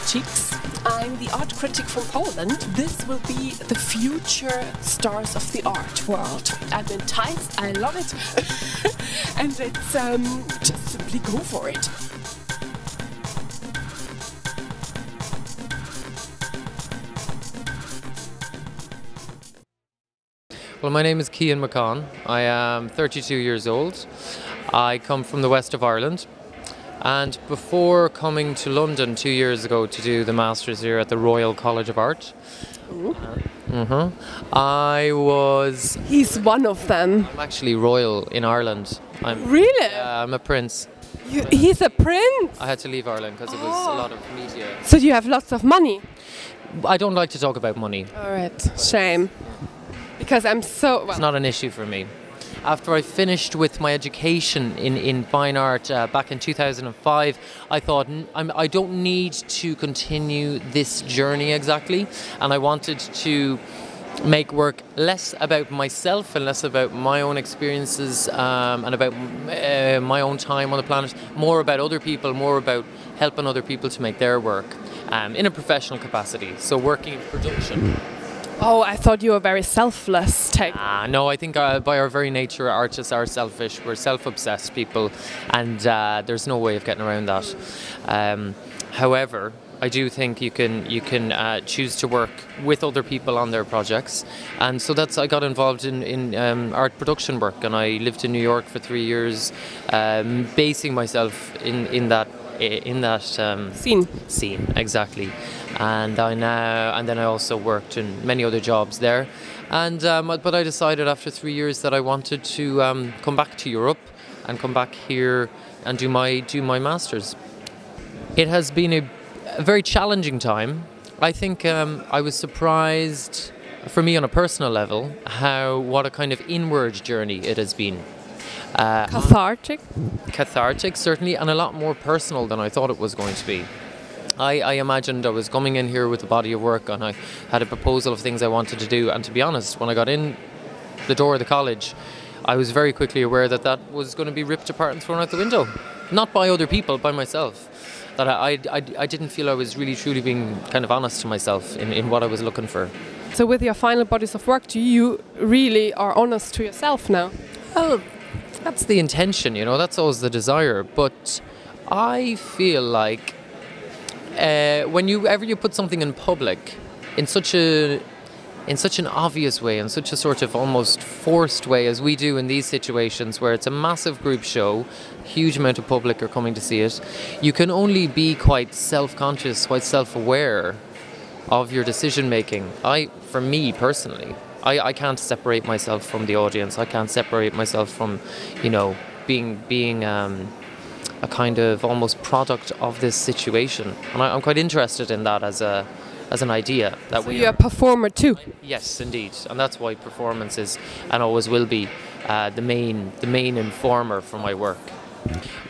Xenia Cheex. I'm the art critic from Poland. This will be the future stars of the art world. I'm enticed, I love it. And let's just simply go for it. Well, my name is Cian McConn. I am 32 years old. I come from the west of Ireland. And before coming to London 2 years ago to do the Masters here at the Royal College of Art, I was... He's one of them. I'm actually royal in Ireland. Really? I'm a prince. He's a prince? I had to leave Ireland because it was a lot of media. So you have lots of money? I don't like to talk about money. All right, shame. Because I'm so... Well. It's not an issue for me. After I finished with my education in fine art back in 2005, I thought I don't need to continue this journey exactly, and I wanted to make work less about myself and less about my own experiences and about my own time on the planet, more about other people, more about helping other people to make their work in a professional capacity, so working in production. Oh, I thought you were very selfless type. No, I think by our very nature, artists are selfish. We're self-obsessed people, and there's no way of getting around that. However, I do think you can choose to work with other people on their projects, and so I got involved in art production work, and I lived in New York for 3 years, basing myself in that scene exactly. And then I also worked in many other jobs there, and but I decided after 3 years that I wanted to come back to Europe and come back here and do my masters. It has been a very challenging time. I think I was surprised, for me on a personal level, what a kind of inward journey it has been. Cathartic, certainly, and a lot more personal than I thought it was going to be. I imagined I was coming in here with a body of work, and I had a proposal of things I wanted to do, and to be honest, when I got in the door of the college, I was very quickly aware that was going to be ripped apart and thrown out the window. Not by other people, by myself. That I didn't feel I was really truly being kind of honest to myself in what I was looking for. So with your final bodies of work, do you really are honest to yourself now? Well, that's the intention, that's always the desire, but I feel like whenever you put something in public in such an obvious way, in such a sort of almost forced way as we do in these situations where it's a massive group show, huge amount of public are coming to see it, you can only be quite self-conscious, quite self-aware of your decision making. For me personally, I can't separate myself from the audience. I can't separate myself from, being a kind of almost product of this situation. And I'm quite interested in that as an idea. So you're a performer too? Yes, indeed. And that's why performance is, and always will be, the main informer for my work.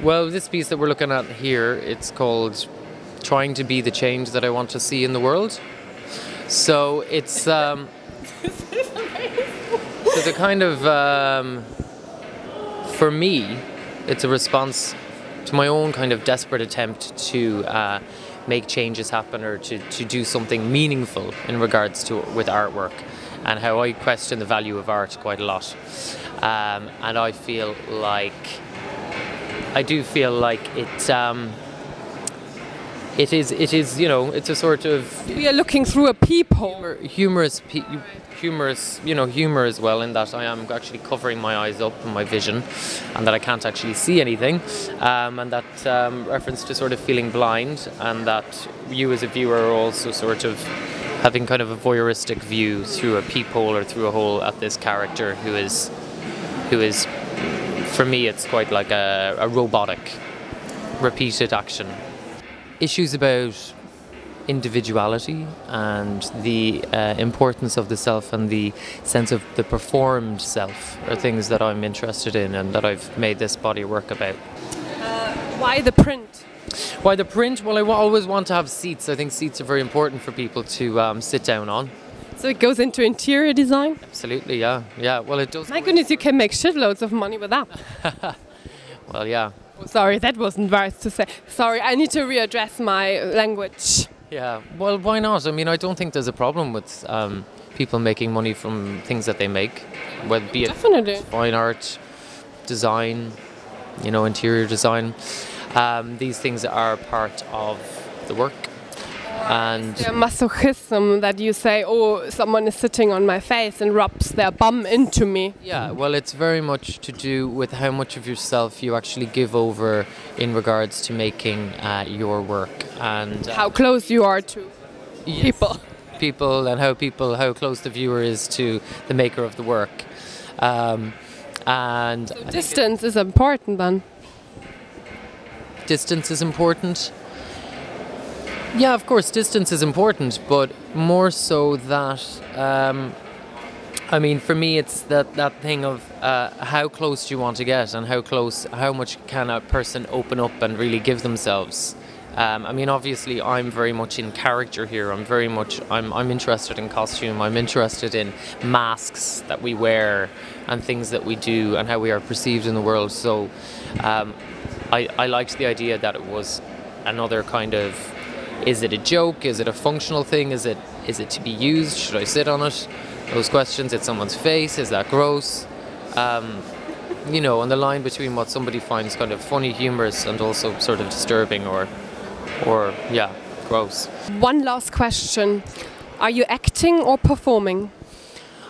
Well, this piece that we're looking at here, it's called Trying to Be the Change That I Want to See in the World. So it's... so the kind of... for me, it's a response to my own kind of desperate attempt to make changes happen, or to do something meaningful in regards to with artwork, and how I question the value of art quite a lot. And I do feel like it is, it's a sort of... We are looking through a peephole. Humor as well, in that I am actually covering my eyes up and my vision, and that I can't actually see anything, and that reference to sort of feeling blind, and that you as a viewer are also sort of having kind of a voyeuristic view through a peephole or through a hole at this character who is, for me, it's quite like a robotic, repeated action. Issues about individuality and the importance of the self and the sense of the performed self are things that I'm interested in and that I've made this body of work about. Why the print? Why the print? Well, I always want to have seats. I think seats are very important for people to sit down on. So it goes into interior design? Absolutely, yeah. Yeah, well, it does. My goodness, you can make shitloads of money with that. Well, yeah. Oh, sorry, that wasn't right to say. Sorry, I need to readdress my language. Yeah, well, why not? I mean, I don't think there's a problem with people making money from things that they make, whether be it Definitely. fine art, design, you know, interior design. These things are part of the work. And The masochism that you say, oh, someone is sitting on my face and rubs their bum into me. yeah, well, it's very much to do with how much of yourself you actually give over in regards to making your work, and How close you are to people. people, and how close the viewer is to the maker of the work. And Distance is important then. distance is important. Yeah, of course, distance is important, but more so that, I mean, for me, it's that thing of how close do you want to get, and how much can a person open up and really give themselves. I mean, obviously, I'm very much in character here. I'm interested in costume. I'm interested in masks that we wear and things that we do and how we are perceived in the world. So, I liked the idea that it was another kind of. Is it a joke? Is it a functional thing? Is it to be used? Should I sit on it? Those questions. It's someone's face. Is that gross? You know, and the line between what somebody finds kind of funny, humorous, and also sort of disturbing, or yeah, gross. One last question. Are you acting or performing?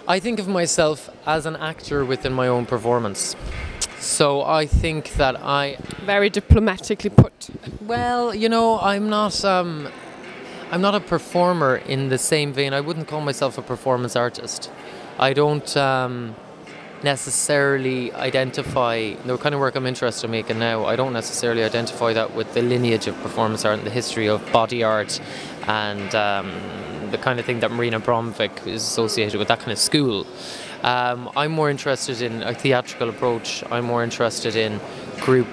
I think of myself as an actor within my own performance. So I think that Very diplomatically put. well, you know, I'm not a performer in the same vein. I wouldn't call myself a performance artist. I don't necessarily identify the kind of work I'm interested in making now. I don't necessarily identify that with the lineage of performance art and the history of body art and the kind of thing that Marina Bromvik is associated with, that kind of school. I'm more interested in a theatrical approach. I'm more interested in group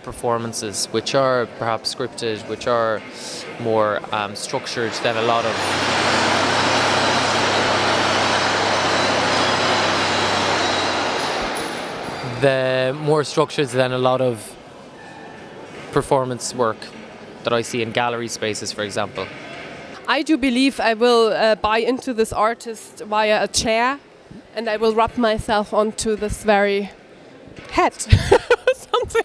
performances, which are perhaps scripted, which are more structured than a lot of... The more structured than a lot of performance work that I see in gallery spaces, for example. I do believe I will buy into this artist via a chair, and I will rub myself onto this very head. Something.